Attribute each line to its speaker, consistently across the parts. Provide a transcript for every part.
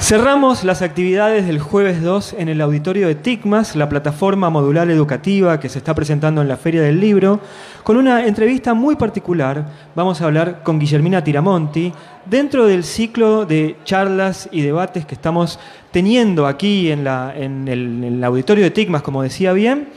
Speaker 1: Cerramos las actividades del jueves 2 en el auditorio de TICMAS, la plataforma modular educativa que se está presentando en la Feria del Libro, con una entrevista muy particular. Vamos a hablar con Guillermina Tiramonti, dentro del ciclo de charlas y debates que estamos teniendo aquí en el auditorio de TICMAS, como decía bien.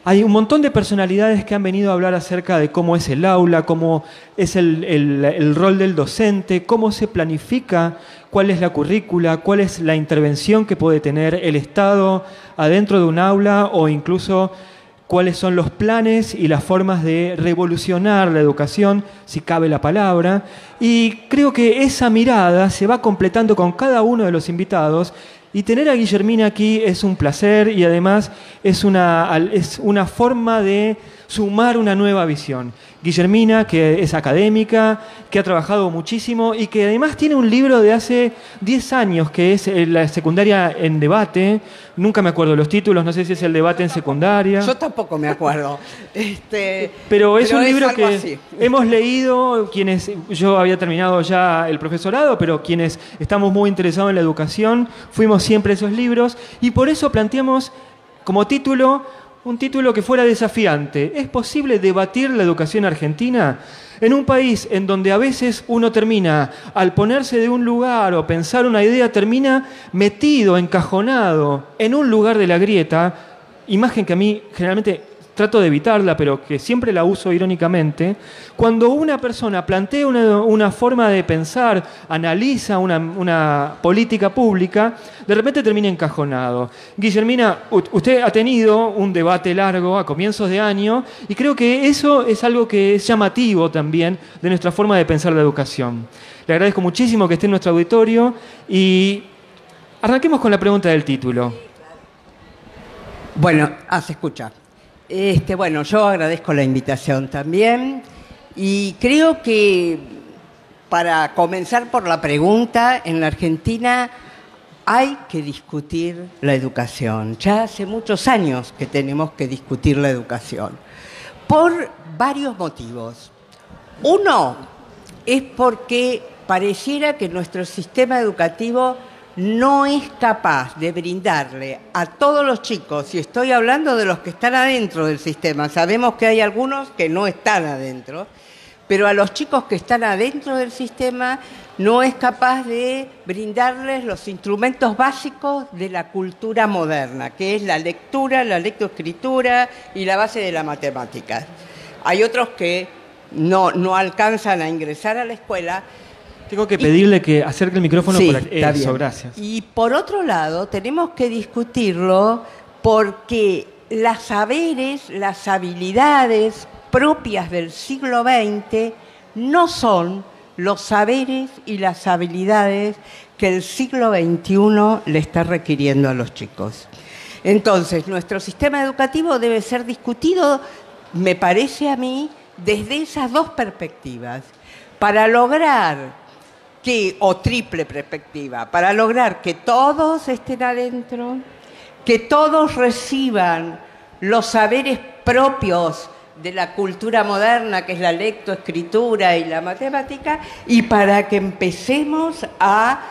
Speaker 1: Hay un montón de personalidades que han venido a hablar acerca de cómo es el aula, cómo es el rol del docente, cómo se planifica, cuál es la currícula, cuál es la intervención que puede tener el Estado adentro de un aula o incluso cuáles son los planes y las formas de revolucionar la educación, si cabe la palabra. Y creo que esa mirada se va completando con cada uno de los invitados. Y tener a Guillermina aquí es un placer y además es una forma de sumar una nueva visión. Guillermina, que es académica, que ha trabajado muchísimo y que además tiene un libro de hace 10 años que es la secundaria en debate. Nunca me acuerdo los títulos, no sé si es el debate en secundaria.
Speaker 2: Yo tampoco me acuerdo.
Speaker 1: Pero es un libro que
Speaker 2: así.
Speaker 1: Hemos leído, yo había terminado ya el profesorado, pero quienes estamos muy interesados en la educación, fuimos siempre a esos libros y por eso planteamos como título un título que fuera desafiante. ¿Es posible debatir la educación argentina? En un país en donde a veces uno termina, al ponerse de un lugar o pensar una idea, termina metido, encajonado en un lugar de la grieta, imagen que a mí generalmente trato de evitarla, pero que siempre la uso irónicamente. Cuando una persona plantea una forma de pensar, analiza una política pública, de repente termina encajonado. Guillermina, usted ha tenido un debate largo a comienzos de año y creo que eso es algo que es llamativo también de nuestra forma de pensar la educación. Le agradezco muchísimo que esté en nuestro auditorio y arranquemos con la pregunta del título.
Speaker 2: Bueno, se escucha. Bueno, yo agradezco la invitación también y creo que para comenzar por la pregunta, en la Argentina hay que discutir la educación. Ya hace muchos años que tenemos que discutir la educación por varios motivos. Uno es porque pareciera que nuestro sistema educativo no es capaz de brindarle a todos los chicos, y estoy hablando de los que están adentro del sistema, sabemos que hay algunos que no están adentro, pero a los chicos que están adentro del sistema no es capaz de brindarles los instrumentos básicos de la cultura moderna, que es la lectura, la lectoescritura y la base de la matemática. Hay otros que no alcanzan a ingresar a la escuela.
Speaker 1: Tengo que pedirle que acerque el micrófono
Speaker 2: sí,
Speaker 1: por aquí.
Speaker 2: Está
Speaker 1: eso,
Speaker 2: bien.
Speaker 1: Gracias.
Speaker 2: Y por otro lado, tenemos que discutirlo porque las saberes, las habilidades propias del siglo XX no son los saberes y las habilidades que el siglo XXI le está requiriendo a los chicos. Entonces, nuestro sistema educativo debe ser discutido, me parece a mí, desde esas dos perspectivas, para lograr o triple perspectiva, para lograr que todos estén adentro, que todos reciban los saberes propios de la cultura moderna, que es la lectoescritura y la matemática, y para que empecemos a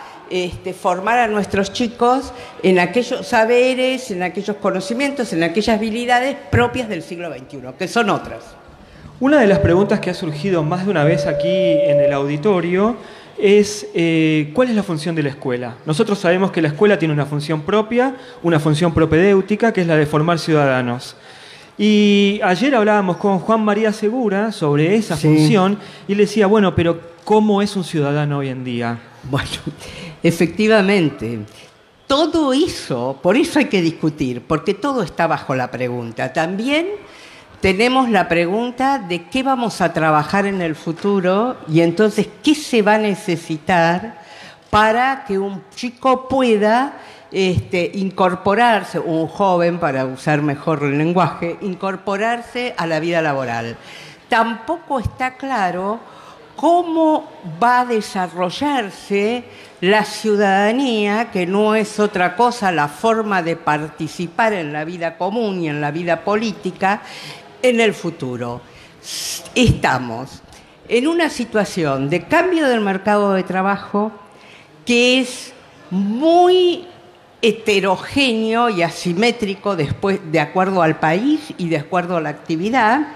Speaker 2: formar a nuestros chicos en aquellos saberes, en aquellos conocimientos, en aquellas habilidades propias del siglo XXI, que son otras.
Speaker 1: Una de las preguntas que ha surgido más de una vez aquí en el auditorio es ¿cuál es la función de la escuela? Nosotros sabemos que la escuela tiene una función propia, una función propedéutica, que es la de formar ciudadanos. Y ayer hablábamos con Juan María Segura sobre esa función y le decía, bueno, pero ¿cómo es un ciudadano hoy en día?
Speaker 2: Bueno, efectivamente, todo eso, por eso hay que discutir, porque todo está bajo la pregunta. También tenemos la pregunta de qué vamos a trabajar en el futuro y entonces qué se va a necesitar para que un chico pueda incorporarse, un joven, para usar mejor el lenguaje, incorporarse a la vida laboral. Tampoco está claro cómo va a desarrollarse la ciudadanía, que no es otra cosa la forma de participar en la vida común y en la vida política, en el futuro. Estamos en una situación de cambio del mercado de trabajo que es muy heterogéneo y asimétrico después, de acuerdo al país y de acuerdo a la actividad,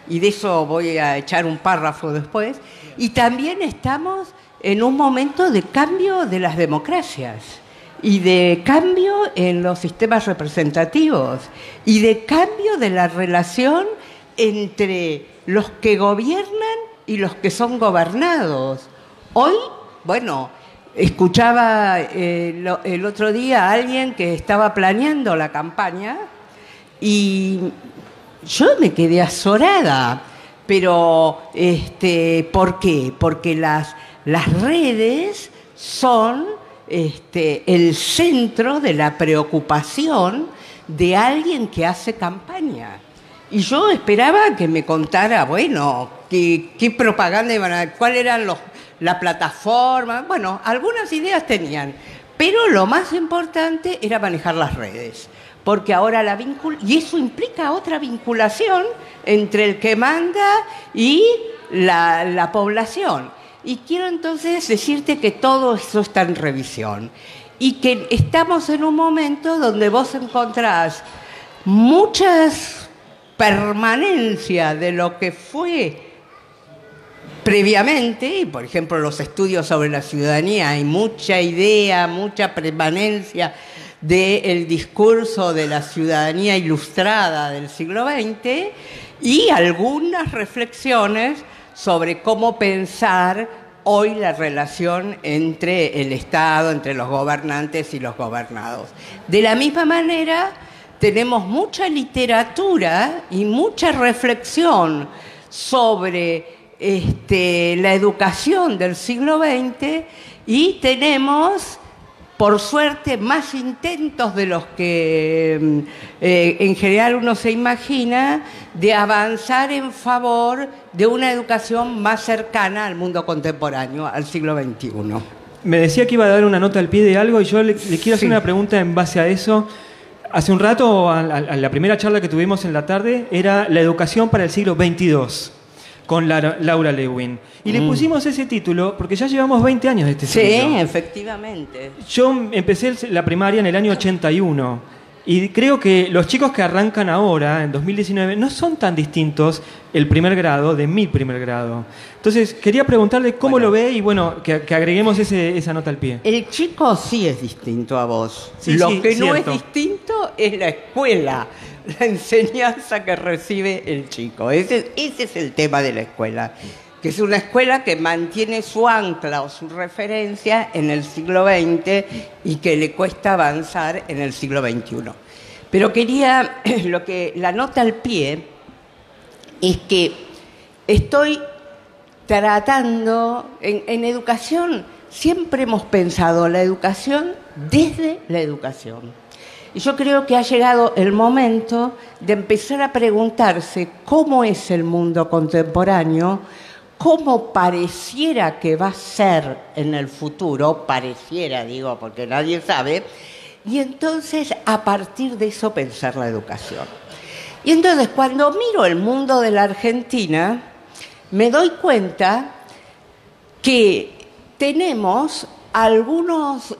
Speaker 2: y de eso voy a echar un párrafo después, y también estamos en un momento de cambio de las democracias, y de cambio en los sistemas representativos, y de cambio de la relación entre los que gobiernan y los que son gobernados. Hoy, bueno, escuchaba el otro día a alguien que estaba planeando la campaña y yo me quedé azorada. Pero, ¿por qué? Porque las redes son el centro de la preocupación de alguien que hace campaña. Y yo esperaba que me contara, bueno, qué propaganda iban a... cuál eran la plataforma. Bueno, algunas ideas tenían, pero lo más importante era manejar las redes, porque ahora y eso implica otra vinculación entre el que manda y la población. Y quiero entonces decirte que todo eso está en revisión y que estamos en un momento donde vos encontrás muchas permanencias de lo que fue previamente, y por ejemplo los estudios sobre la ciudadanía, hay mucha idea, mucha permanencia del discurso de la ciudadanía ilustrada del siglo XX y algunas reflexiones sobre cómo pensar hoy la relación entre el Estado, entre los gobernantes y los gobernados. De la misma manera, tenemos mucha literatura y mucha reflexión sobre la educación del siglo XX y tenemos, por suerte, más intentos de los que en general uno se imagina de avanzar en favor de una educación más cercana al mundo contemporáneo, al siglo XXI.
Speaker 1: Me decía que iba a dar una nota al pie de algo y yo le quiero hacer una pregunta en base a eso. Hace un rato, a la primera charla que tuvimos en la tarde, era la educación para el siglo XXII, con Laura Lewin. Y le pusimos ese título porque ya llevamos 20 años de este siglo.
Speaker 2: Sí, efectivamente.
Speaker 1: Yo empecé la primaria en el año 81 y creo que los chicos que arrancan ahora, en 2019, no son tan distintos el primer grado de mi primer grado. Entonces, quería preguntarle cómo lo ve y bueno, que agreguemos esa nota al pie.
Speaker 2: El chico sí es distinto a vos.
Speaker 1: Sí,
Speaker 2: lo
Speaker 1: sí,
Speaker 2: que no
Speaker 1: cierto.
Speaker 2: es distinto es la escuela, la enseñanza que recibe el chico. Ese es el tema de la escuela, que es una escuela que mantiene su ancla o su referencia en el siglo XX y que le cuesta avanzar en el siglo XXI. Pero la nota al pie es que estoy tratando, en educación siempre hemos pensado la educación desde la educación. Y yo creo que ha llegado el momento de empezar a preguntarse cómo es el mundo contemporáneo, cómo pareciera que va a ser en el futuro, pareciera, digo, porque nadie sabe, y entonces a partir de eso pensar la educación. Y entonces cuando miro el mundo de la Argentina, me doy cuenta que tenemos algunos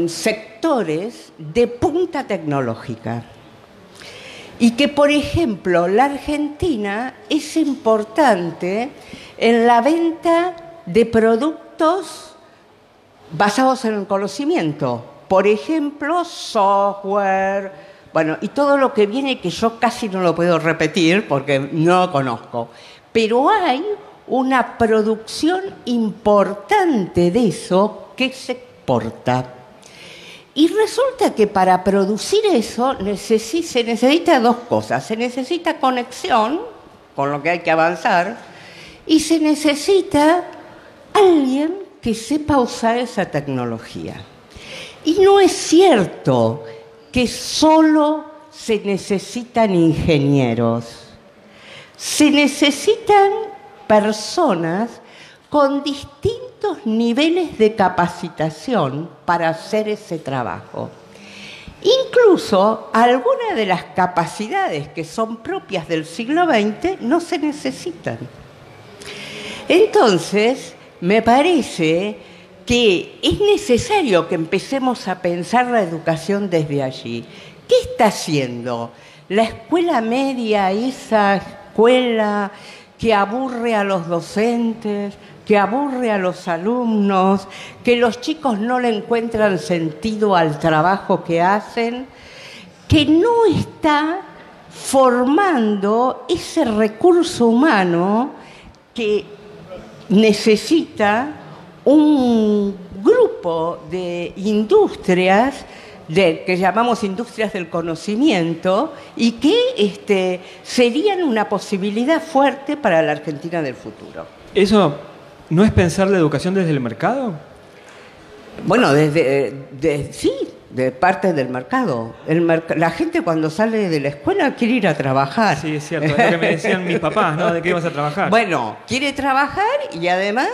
Speaker 2: sectores de punta tecnológica. Y que, por ejemplo, la Argentina es importante en la venta de productos basados en el conocimiento. Por ejemplo, software, bueno, y todo lo que viene que yo casi no lo puedo repetir porque no lo conozco. Pero hay una producción importante de eso que se exporta. Y resulta que para producir eso se necesita dos cosas. Se necesita conexión, con lo que hay que avanzar, y se necesita alguien que sepa usar esa tecnología. Y no es cierto que solo se necesitan ingenieros. Se necesitan personas con distintos niveles de capacitación para hacer ese trabajo. Incluso algunas de las capacidades que son propias del siglo XX no se necesitan. Entonces, me parece que es necesario que empecemos a pensar la educación desde allí. ¿Qué está haciendo la escuela media, esa escuela que aburre a los docentes, que aburre a los alumnos, que los chicos no le encuentran sentido al trabajo que hacen, que no está formando ese recurso humano que necesita un grupo de industrias que llamamos industrias del conocimiento y que serían una posibilidad fuerte para la Argentina del futuro?
Speaker 1: ¿Eso no es pensar la educación desde el mercado?
Speaker 2: Bueno, sí, de parte del mercado. La gente cuando sale de la escuela quiere ir a trabajar.
Speaker 1: Sí, es cierto, es lo que me decían mis papás, ¿no? ¿De qué vas a trabajar?
Speaker 2: Bueno, quiere trabajar y además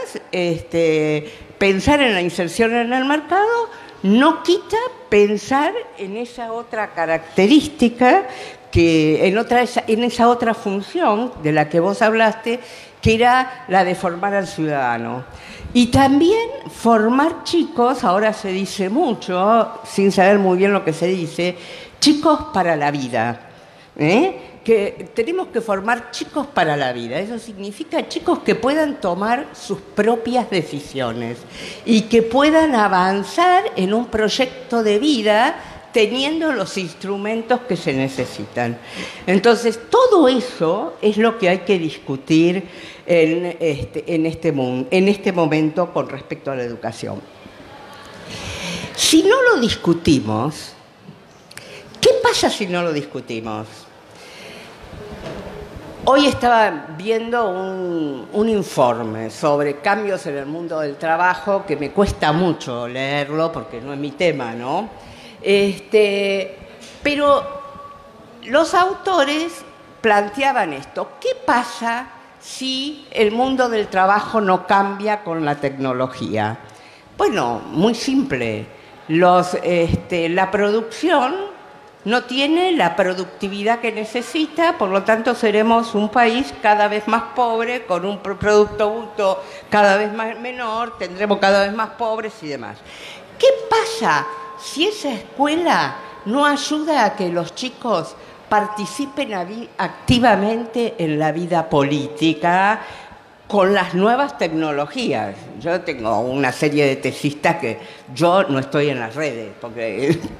Speaker 2: pensar en la inserción en el mercado no quita pensar en esa otra característica, en esa otra función de la que vos hablaste, que era la de formar al ciudadano. Y también formar chicos, ahora se dice mucho, sin saber muy bien lo que se dice, chicos para la vida. Que tenemos que formar chicos para la vida. Eso significa chicos que puedan tomar sus propias decisiones y que puedan avanzar en un proyecto de vida teniendo los instrumentos que se necesitan. Entonces, todo eso es lo que hay que discutir en este momento con respecto a la educación. Si no lo discutimos, ¿qué pasa si no lo discutimos? Hoy estaba viendo un informe sobre cambios en el mundo del trabajo que me cuesta mucho leerlo porque no es mi tema, ¿no? Pero los autores planteaban esto. ¿Qué pasa si el mundo del trabajo no cambia con la tecnología? Bueno, muy simple. La producción no tiene la productividad que necesita, por lo tanto seremos un país cada vez más pobre, con un producto bruto cada vez menor, tendremos cada vez más pobres y demás. ¿Qué pasa si esa escuela no ayuda a que los chicos participen activamente en la vida política con las nuevas tecnologías? Yo tengo una serie de tesistas que yo no estoy en las redes,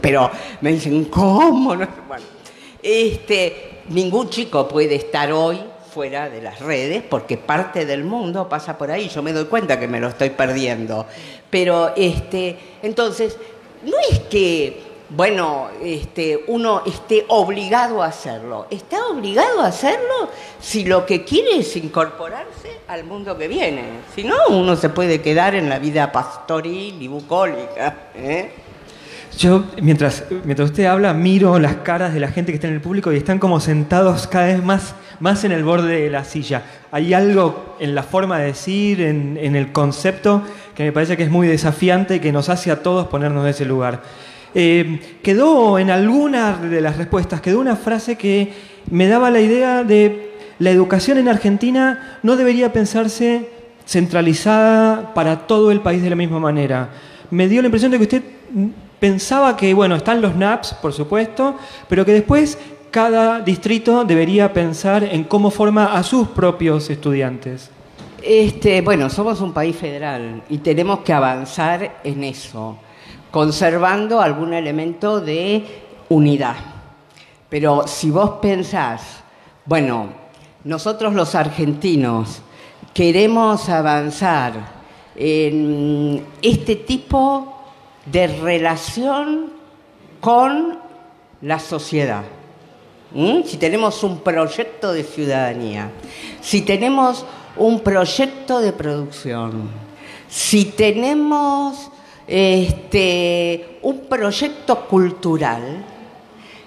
Speaker 2: pero me dicen, ¿cómo? Bueno, ningún chico puede estar hoy fuera de las redes porque parte del mundo pasa por ahí. Yo me doy cuenta que me lo estoy perdiendo. Pero, entonces, no es que uno esté obligado a hacerlo. Está obligado a hacerlo si lo que quiere es incorporarse al mundo que viene. Si no, uno se puede quedar en la vida pastoril y bucólica.
Speaker 1: Yo, mientras usted habla, miro las caras de la gente que está en el público y están como sentados cada vez más en el borde de la silla. Hay algo en la forma de decir, en el concepto, que me parece que es muy desafiante y que nos hace a todos ponernos en ese lugar. Quedó en alguna de las respuestas, quedó una frase que me daba la idea de la educación en Argentina no debería pensarse centralizada para todo el país de la misma manera. Me dio la impresión de que usted pensaba que, bueno, están los NAPS, por supuesto, pero que después cada distrito debería pensar en cómo forma a sus propios estudiantes.
Speaker 2: Bueno, somos un país federal y tenemos que avanzar en eso, conservando algún elemento de unidad. Pero si vos pensás, bueno, nosotros los argentinos queremos avanzar en este tipo de relación con la sociedad. Si tenemos un proyecto de ciudadanía, si tenemos un proyecto de producción, si tenemos un proyecto cultural,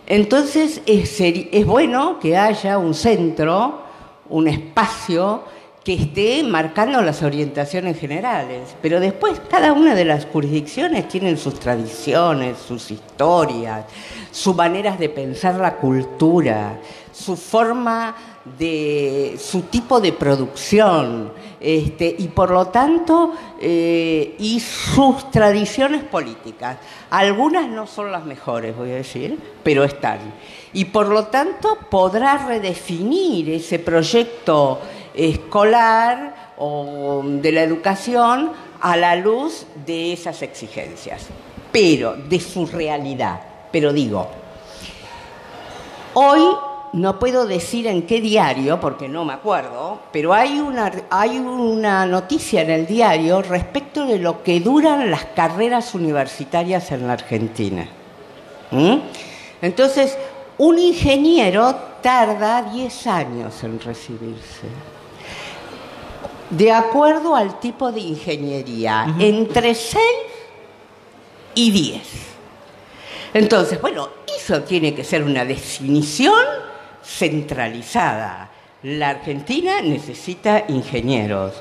Speaker 2: entonces es bueno que haya un centro, un espacio que esté marcando las orientaciones generales, pero después cada una de las jurisdicciones tienen sus tradiciones, sus historias, sus maneras de pensar la cultura, su forma su tipo de producción. y por lo tanto, y sus tradiciones políticas. Algunas no son las mejores, voy a decir, pero están. Y por lo tanto podrá redefinir ese proyecto escolar o de la educación a la luz de esas exigencias, pero de su realidad. Pero digo, hoy no puedo decir en qué diario, porque no me acuerdo, pero hay una noticia en el diario respecto de lo que duran las carreras universitarias en la Argentina. Entonces, un ingeniero tarda 10 años en recibirse. De acuerdo al tipo de ingeniería, entre 6 y 10. Entonces, bueno, eso tiene que ser una definición centralizada. La Argentina necesita ingenieros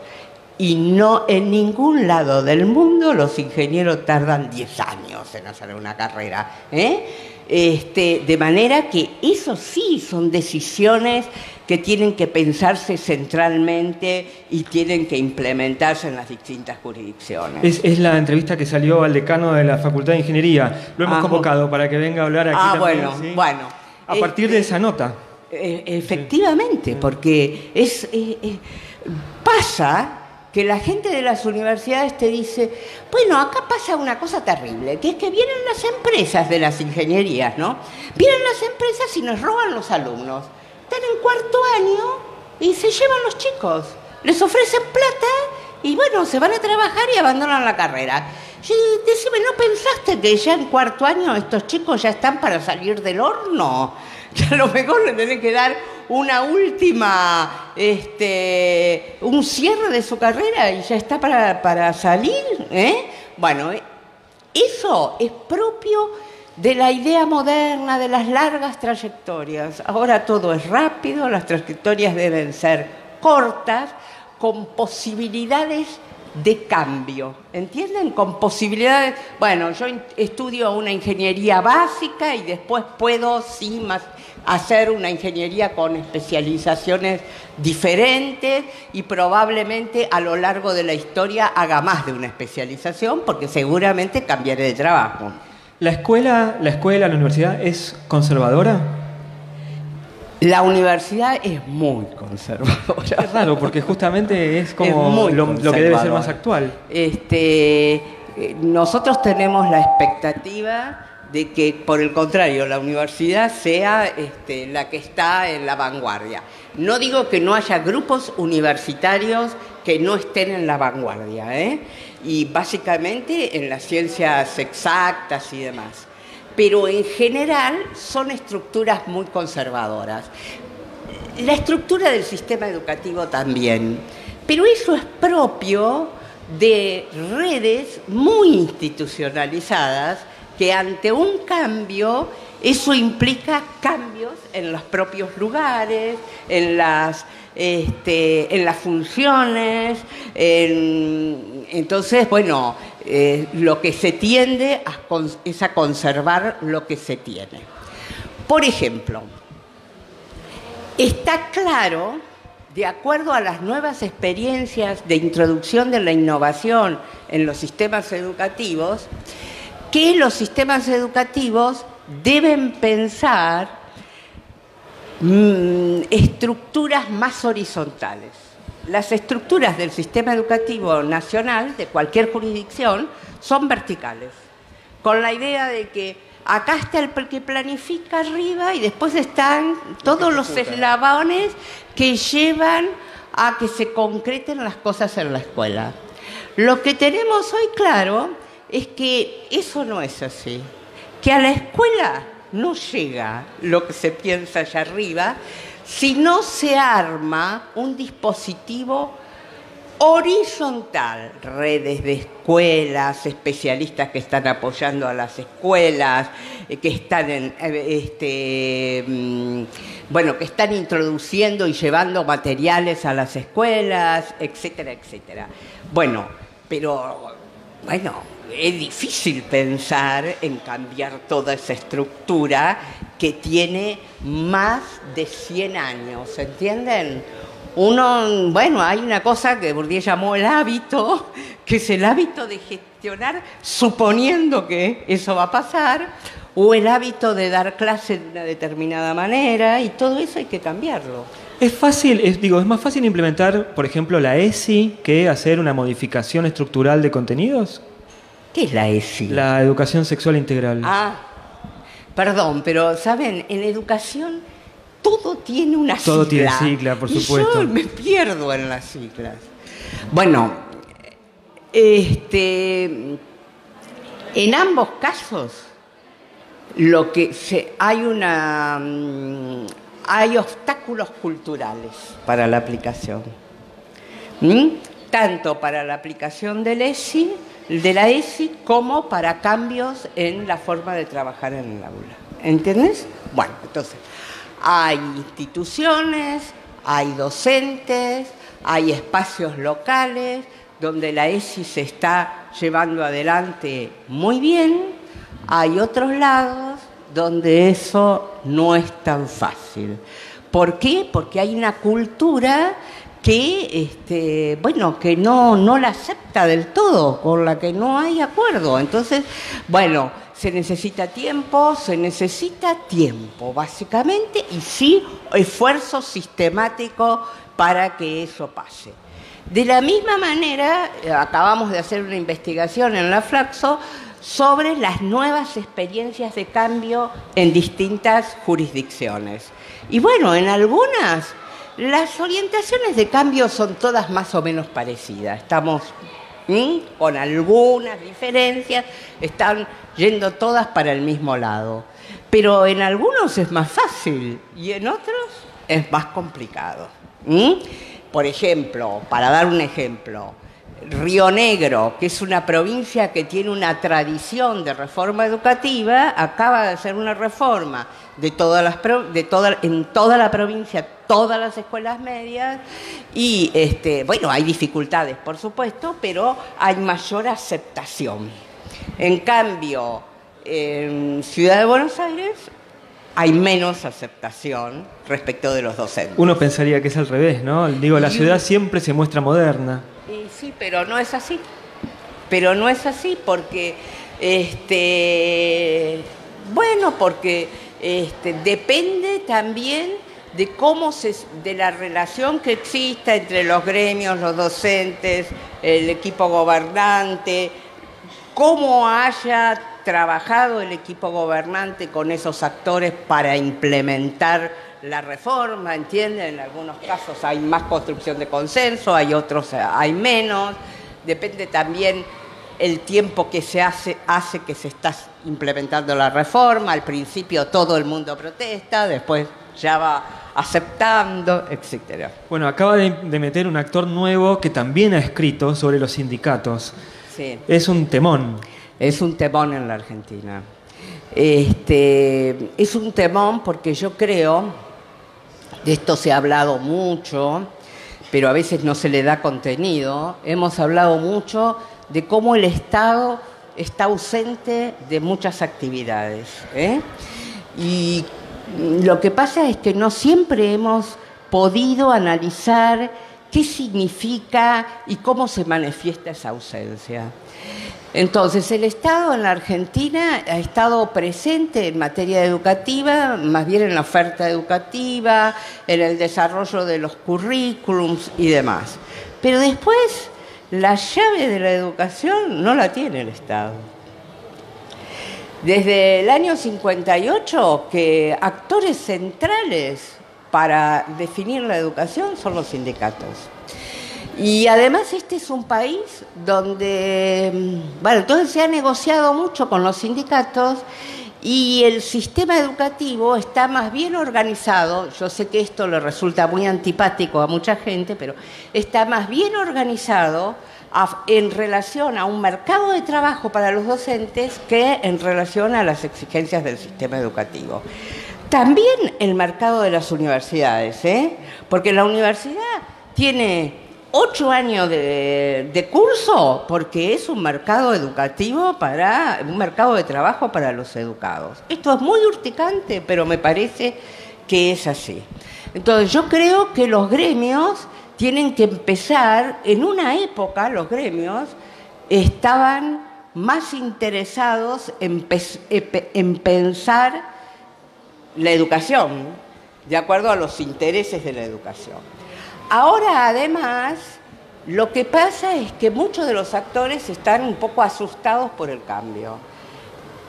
Speaker 2: y no en ningún lado del mundo los ingenieros tardan 10 años en hacer una carrera, de manera que eso sí son decisiones que tienen que pensarse centralmente y tienen que implementarse en las distintas jurisdicciones.
Speaker 1: Es la entrevista que salió al decano de la Facultad de Ingeniería. Lo hemos convocado para que venga a hablar aquí también.
Speaker 2: Bueno.
Speaker 1: A partir de esa nota.
Speaker 2: Efectivamente, porque pasa que la gente de las universidades te dice, bueno, acá pasa una cosa terrible, que es que vienen las empresas de las ingenierías, ¿no? Vienen las empresas y nos roban los alumnos. Están en cuarto año y se llevan los chicos. Les ofrecen plata y, bueno, se van a trabajar y abandonan la carrera. Y decime, ¿no pensaste que ya en cuarto año estos chicos ya están para salir del horno? Que a lo mejor le tenés que dar una última, un cierre de su carrera y ya está para salir, Bueno, eso es propio de la idea moderna, de las largas trayectorias. Ahora todo es rápido, las trayectorias deben ser cortas, con posibilidades de cambio, ¿entienden? Con posibilidades, bueno, yo estudio una ingeniería básica y después puedo, sí, hacer una ingeniería con especializaciones diferentes y probablemente a lo largo de la historia haga más de una especialización porque seguramente cambiaré de trabajo.
Speaker 1: ¿La escuela, la universidad es conservadora?
Speaker 2: La universidad es muy conservadora.
Speaker 1: Es raro, porque justamente es como lo que debe ser más actual.
Speaker 2: Nosotros tenemos la expectativa de que, por el contrario, la universidad sea la que está en la vanguardia. No digo que no haya grupos universitarios que no estén en la vanguardia, y básicamente en las ciencias exactas y demás. Pero en general son estructuras muy conservadoras. La estructura del sistema educativo también, pero eso es propio de redes muy institucionalizadas que ante un cambio, eso implica cambios en los propios lugares, en las funciones, entonces, bueno, lo que se tiende es a conservar lo que se tiene. Por ejemplo, está claro, de acuerdo a las nuevas experiencias de introducción de la innovación en los sistemas educativos, que los sistemas educativos deben pensar estructuras más horizontales. Las estructuras del sistema educativo nacional, de cualquier jurisdicción, son verticales, con la idea de que acá está el que planifica arriba y después están todos los eslabones que llevan a que se concreten las cosas en la escuela. Lo que tenemos hoy claro es que eso no es así, que a la escuela no llega lo que se piensa allá arriba si no se arma un dispositivo horizontal, redes de escuelas, especialistas que están apoyando a las escuelas, que están que están introduciendo y llevando materiales a las escuelas, etcétera, etcétera. Bueno, es difícil pensar en cambiar toda esa estructura que tiene más de 100 años, ¿entienden? Bueno, hay una cosa que Bourdieu llamó el hábito, que es el hábito de gestionar suponiendo que eso va a pasar, o el hábito de dar clase de una determinada manera, y todo eso hay que cambiarlo.
Speaker 1: Es fácil, es más fácil implementar, por ejemplo, la ESI que hacer una modificación estructural de contenidos.
Speaker 2: ¿Qué es la ESI?
Speaker 1: La educación sexual integral.
Speaker 2: Perdón, pero ¿saben? En educación todo tiene una sigla.
Speaker 1: Todo tiene sigla, por supuesto.
Speaker 2: Yo me pierdo en las siglas. Bueno, en ambos casos hay obstáculos culturales para la aplicación. Tanto para la aplicación de la ESI como para cambios en la forma de trabajar en el aula. ¿Entiendes? Bueno, entonces, hay instituciones, hay docentes, hay espacios locales donde la ESI se está llevando adelante muy bien. Hay otros lados donde eso no es tan fácil. ¿Por qué? Porque hay una cultura que, que no la acepta del todo, con la que no hay acuerdo. Entonces, se necesita tiempo, básicamente, y sí, esfuerzo sistemático para que eso pase. De la misma manera, acabamos de hacer una investigación en la Flaxo sobre las nuevas experiencias de cambio en distintas jurisdicciones. Y bueno, en algunas las orientaciones de cambio son todas más o menos parecidas. Estamos con algunas diferencias, están yendo todas para el mismo lado. Pero en algunos es más fácil y en otros es más complicado. Por ejemplo, para dar un ejemplo, Río Negro, que es una provincia que tiene una tradición de reforma educativa, acaba de hacer una reforma en toda la provincia, todas las escuelas medias, y hay dificultades, por supuesto, pero hay mayor aceptación. En cambio, en Ciudad de Buenos Aires hay menos aceptación respecto de los docentes.
Speaker 1: Uno pensaría que es al revés, ¿no? La ciudad siempre se muestra moderna.
Speaker 2: Sí, pero no es así. Porque, depende también de la relación que exista entre los gremios, los docentes, el equipo gobernante, cómo haya trabajado el equipo gobernante con esos actores para implementar la reforma, ¿entienden? En algunos casos hay más construcción de consenso, hay otros hay menos. Depende también el tiempo que se hace que se está implementando la reforma. Al principio todo el mundo protesta, después ya va aceptando, etc.
Speaker 1: Bueno, acaba de meter un actor nuevo que también ha escrito sobre los sindicatos.
Speaker 2: Sí.
Speaker 1: Es un temón.
Speaker 2: Es un temón en la Argentina. Es un temón porque yo creo, de esto se ha hablado mucho, pero a veces no se le da contenido, hemos hablado mucho de cómo el Estado está ausente de muchas actividades. Y lo que pasa es que no siempre hemos podido analizar qué significa y cómo se manifiesta esa ausencia. Entonces, el Estado en la Argentina ha estado presente en materia educativa, más bien en la oferta educativa, en el desarrollo de los currículums y demás. Pero después, la llave de la educación no la tiene el Estado. Desde el año 58, que actores centrales para definir la educación son los sindicatos. Y además este es un país donde, entonces se ha negociado mucho con los sindicatos y el sistema educativo está más bien organizado. Yo sé que esto le resulta muy antipático a mucha gente, pero está más bien organizado en relación a un mercado de trabajo para los docentes que en relación a las exigencias del sistema educativo. También el mercado de las universidades, porque la universidad tiene 8 años de curso porque es un mercado educativo un mercado de trabajo para los educados. Esto es muy urticante, pero me parece que es así. Entonces, yo creo que los gremios tienen que empezar, en una época los gremios estaban más interesados en pensar la educación, de acuerdo a los intereses de la educación. Ahora, además, lo que pasa es que muchos de los actores están un poco asustados por el cambio.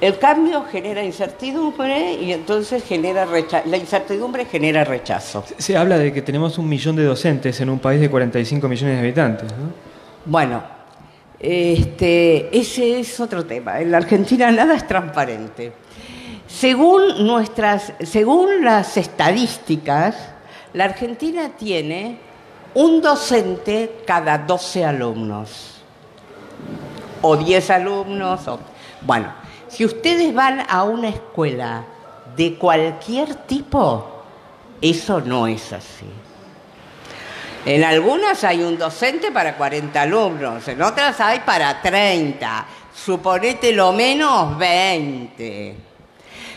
Speaker 2: El cambio genera incertidumbre y entonces la incertidumbre genera rechazo.
Speaker 1: Se habla de que tenemos 1 millón de docentes en un país de 45 millones de habitantes, ¿no?
Speaker 2: Bueno, ese es otro tema. En la Argentina nada es transparente. Según las estadísticas, la Argentina tiene un docente cada 12 alumnos. O 10 alumnos. Bueno, si ustedes van a una escuela de cualquier tipo, eso no es así. En algunas hay un docente para 40 alumnos, en otras hay para 30, suponete lo menos 20.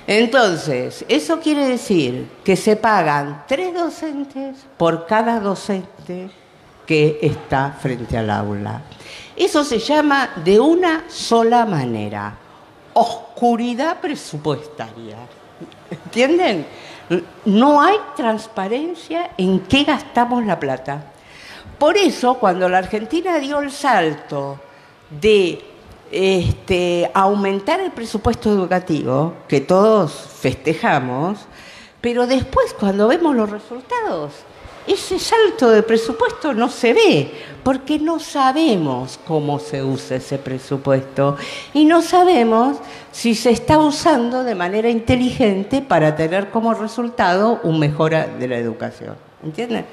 Speaker 2: Entonces, eso quiere decir que se pagan 3 docentes por cada docente que está frente al aula. Eso se llama de una sola manera: oscuridad presupuestaria. ¿Entienden? No hay transparencia en qué gastamos la plata. Por eso, cuando la Argentina dio el salto de aumentar el presupuesto educativo, que todos festejamos, pero después cuando vemos los resultados, ese salto de presupuesto no se ve, porque no sabemos cómo se usa ese presupuesto y no sabemos si se está usando de manera inteligente para tener como resultado una mejora de la educación. ¿Entienden?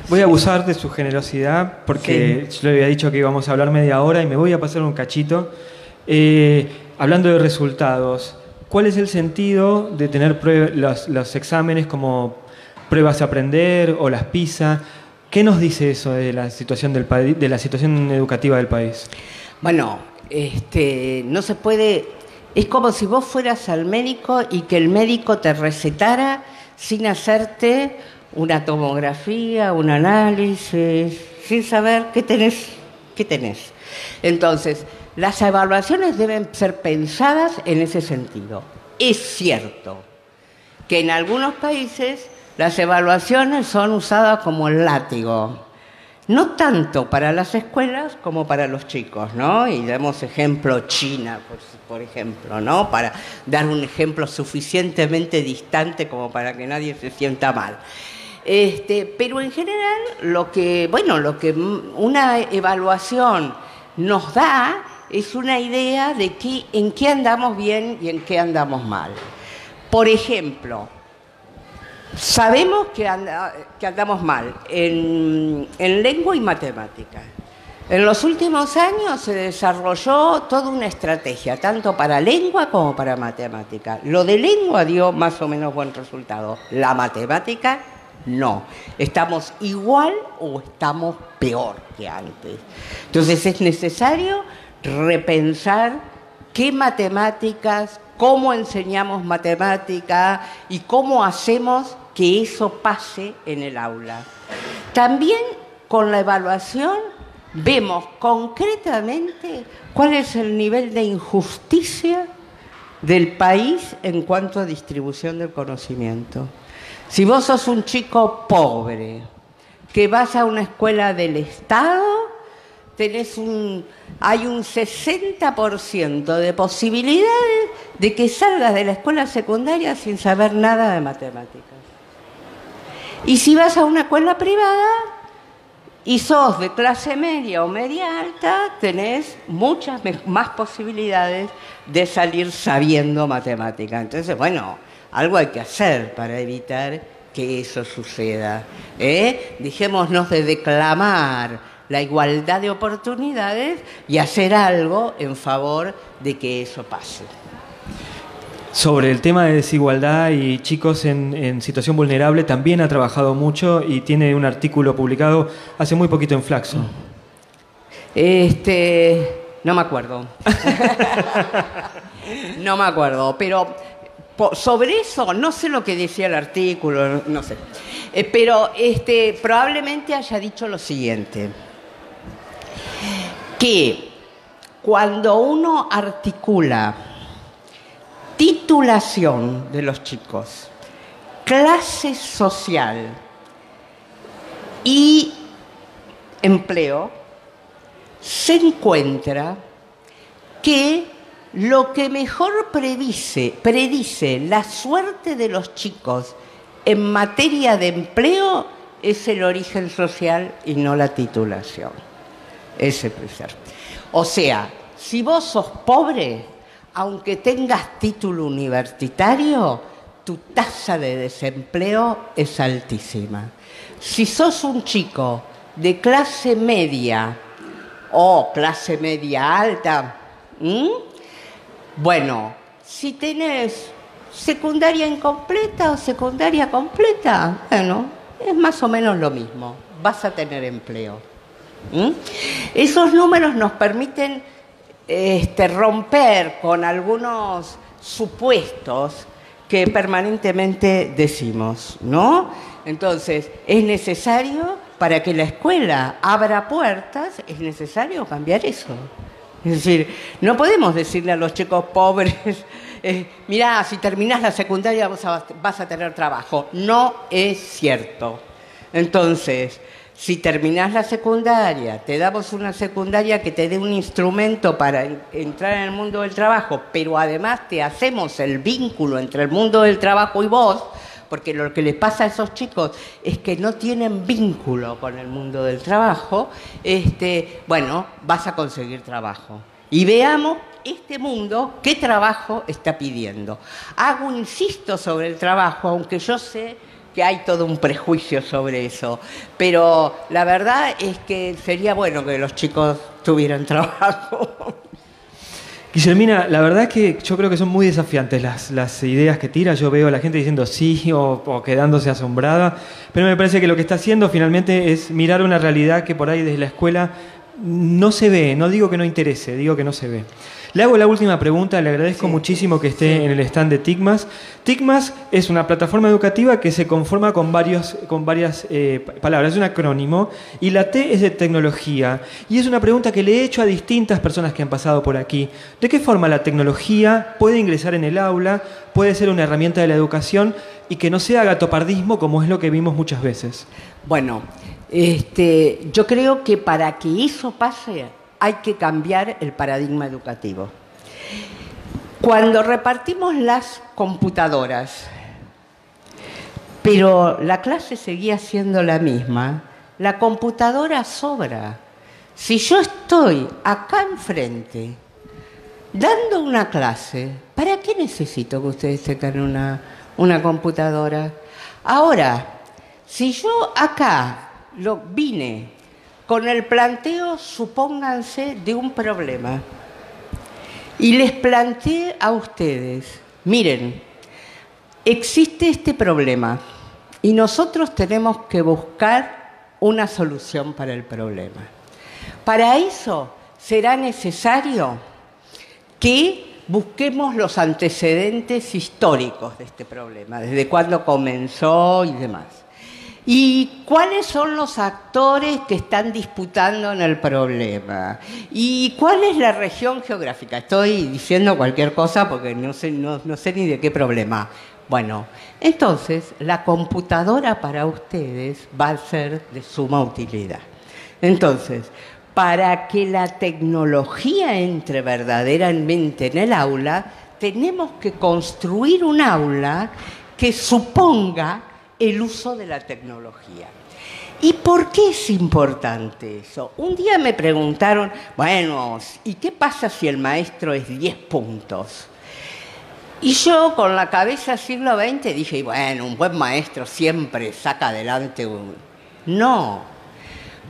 Speaker 1: Voy a abusar de su generosidad porque yo le había dicho que íbamos a hablar media hora y me voy a pasar un cachito. Hablando de resultados, ¿cuál es el sentido de tener los exámenes como pruebas a aprender o las PISA? ¿Qué nos dice eso de la situación de la situación educativa del país?
Speaker 2: Bueno, no se puede. Es como si vos fueras al médico y que el médico te recetara sin hacerte una tomografía, un análisis, sin saber qué tenés. Entonces, las evaluaciones deben ser pensadas en ese sentido. Es cierto que en algunos países las evaluaciones son usadas como el látigo, no tanto para las escuelas como para los chicos, ¿no? Y damos ejemplo China, por ejemplo, ¿no? Para dar un ejemplo suficientemente distante como para que nadie se sienta mal. Pero en general lo que una evaluación nos da es una idea de en qué andamos bien y en qué andamos mal. Por ejemplo, sabemos que andamos mal en lengua y matemática. En los últimos años se desarrolló toda una estrategia, tanto para lengua como para matemática. Lo de lengua dio más o menos buen resultado. La matemática, no. ¿Estamos igual o estamos peor que antes? Entonces es necesario repensar qué matemáticas, cómo enseñamos matemática y cómo hacemos que eso pase en el aula. También con la evaluación vemos concretamente cuál es el nivel de injusticia del país en cuanto a distribución del conocimiento. Si vos sos un chico pobre, que vas a una escuela del Estado, hay un 60% de posibilidades de que salgas de la escuela secundaria sin saber nada de matemáticas. Y si vas a una escuela privada y sos de clase media o media alta, tenés muchas más posibilidades de salir sabiendo matemáticas. Entonces, bueno, algo hay que hacer para evitar que eso suceda. Dejémonos de declamar la igualdad de oportunidades y hacer algo en favor de que eso pase.
Speaker 1: Sobre el tema de desigualdad y chicos en situación vulnerable también ha trabajado mucho y tiene un artículo publicado hace muy poquito en Flaxo.
Speaker 2: No me acuerdo. No me acuerdo, pero Sobre eso, no sé lo que decía el artículo, no sé. Pero probablemente haya dicho lo siguiente, que cuando uno articula titulación de los chicos, clase social y empleo, se encuentra que lo que mejor predice la suerte de los chicos en materia de empleo es el origen social y no la titulación. Ese puede ser. O sea, si vos sos pobre, aunque tengas título universitario, tu tasa de desempleo es altísima. Si sos un chico de clase media o clase media alta, bueno, si tenés secundaria incompleta o secundaria completa, bueno, es más o menos lo mismo, vas a tener empleo. Esos números nos permiten romper con algunos supuestos que permanentemente decimos, ¿no? Entonces, es necesario, para que la escuela abra puertas, es necesario cambiar eso. Es decir, no podemos decirle a los chicos pobres, mirá, si terminás la secundaria vas a tener trabajo. No es cierto. Entonces, si terminás la secundaria, te damos una secundaria que te dé un instrumento para entrar en el mundo del trabajo, pero además te hacemos el vínculo entre el mundo del trabajo y vos, porque lo que les pasa a esos chicos es que no tienen vínculo con el mundo del trabajo, bueno, vas a conseguir trabajo. Y veamos este mundo qué trabajo está pidiendo. Hago un insisto sobre el trabajo, aunque yo sé que hay todo un prejuicio sobre eso, pero la verdad es que sería bueno que los chicos tuvieran trabajo.
Speaker 1: Guillermina, la verdad es que yo creo que son muy desafiantes las ideas que tira. Yo veo a la gente diciendo sí o quedándose asombrada, pero me parece que lo que está haciendo finalmente es mirar una realidad que por ahí desde la escuela no se ve. No digo que no interese, digo que no se ve. Le hago la última pregunta, le agradezco muchísimo que esté en el stand de TICMAS. TICMAS es una plataforma educativa que se conforma con varias palabras, es un acrónimo, y la T es de tecnología. Y es una pregunta que le he hecho a distintas personas que han pasado por aquí. ¿De qué forma la tecnología puede ingresar en el aula, puede ser una herramienta de la educación y que no sea gatopardismo como es lo que vimos muchas veces?
Speaker 2: Bueno, yo creo que para que eso pase hay que cambiar el paradigma educativo. Cuando repartimos las computadoras, pero la clase seguía siendo la misma, la computadora sobra. Si yo estoy acá enfrente dando una clase, ¿para qué necesito que ustedes tengan una computadora? Ahora, si yo acá vine con el planteo, supónganse, de un problema, y les planteé a ustedes, miren, existe este problema y nosotros tenemos que buscar una solución para el problema. Para eso será necesario que busquemos los antecedentes históricos de este problema, desde cuándo comenzó y demás. ¿Y cuáles son los actores que están disputando en el problema? ¿Y cuál es la región geográfica? Estoy diciendo cualquier cosa porque no sé ni de qué problema. Bueno, entonces la computadora para ustedes va a ser de suma utilidad. Entonces, para que la tecnología entre verdaderamente en el aula, tenemos que construir un aula que suponga el uso de la tecnología. ¿Y por qué es importante eso? Un día me preguntaron, bueno, ¿y qué pasa si el maestro es 10 puntos? Y yo, con la cabeza siglo XX, dije, bueno, un buen maestro siempre saca adelante un... No,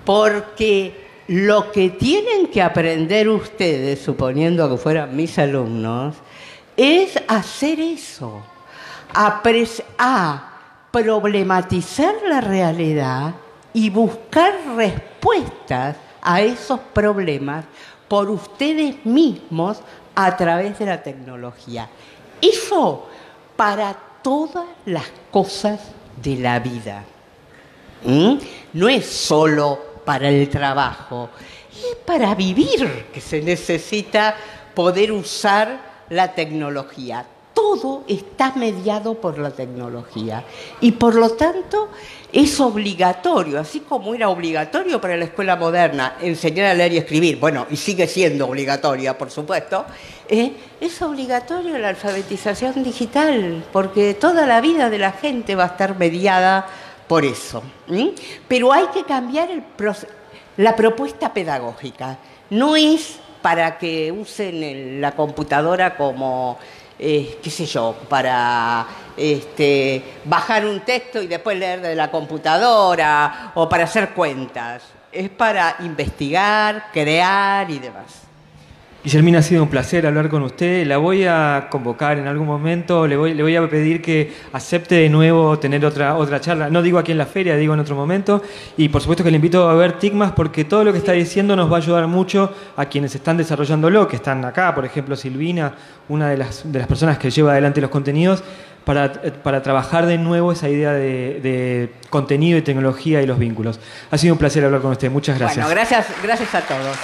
Speaker 2: porque lo que tienen que aprender ustedes, suponiendo que fueran mis alumnos, es hacer eso, a problematizar la realidad y buscar respuestas a esos problemas por ustedes mismos a través de la tecnología. Eso para todas las cosas de la vida. No es solo para el trabajo, es para vivir que se necesita poder usar la tecnología. Todo está mediado por la tecnología y por lo tanto es obligatorio, así como era obligatorio para la escuela moderna enseñar a leer y escribir, bueno, y sigue siendo obligatoria, por supuesto, es obligatorio la alfabetización digital, porque toda la vida de la gente va a estar mediada por eso. Pero hay que cambiar la propuesta pedagógica. No es para que usen la computadora como, qué sé yo, para bajar un texto y después leer de la computadora o para hacer cuentas. Es para investigar, crear y demás.
Speaker 1: Guillermina, ha sido un placer hablar con usted. La voy a convocar en algún momento, le voy a pedir que acepte de nuevo tener otra charla. No digo aquí en la feria, digo en otro momento. Y por supuesto que le invito a ver TICMAS porque todo lo que está diciendo nos va a ayudar mucho a quienes están desarrollándolo, que están acá, por ejemplo Silvina, una de las personas que lleva adelante los contenidos, para trabajar de nuevo esa idea de contenido y tecnología y los vínculos. Ha sido un placer hablar con usted. Muchas gracias.
Speaker 2: Bueno, gracias a todos.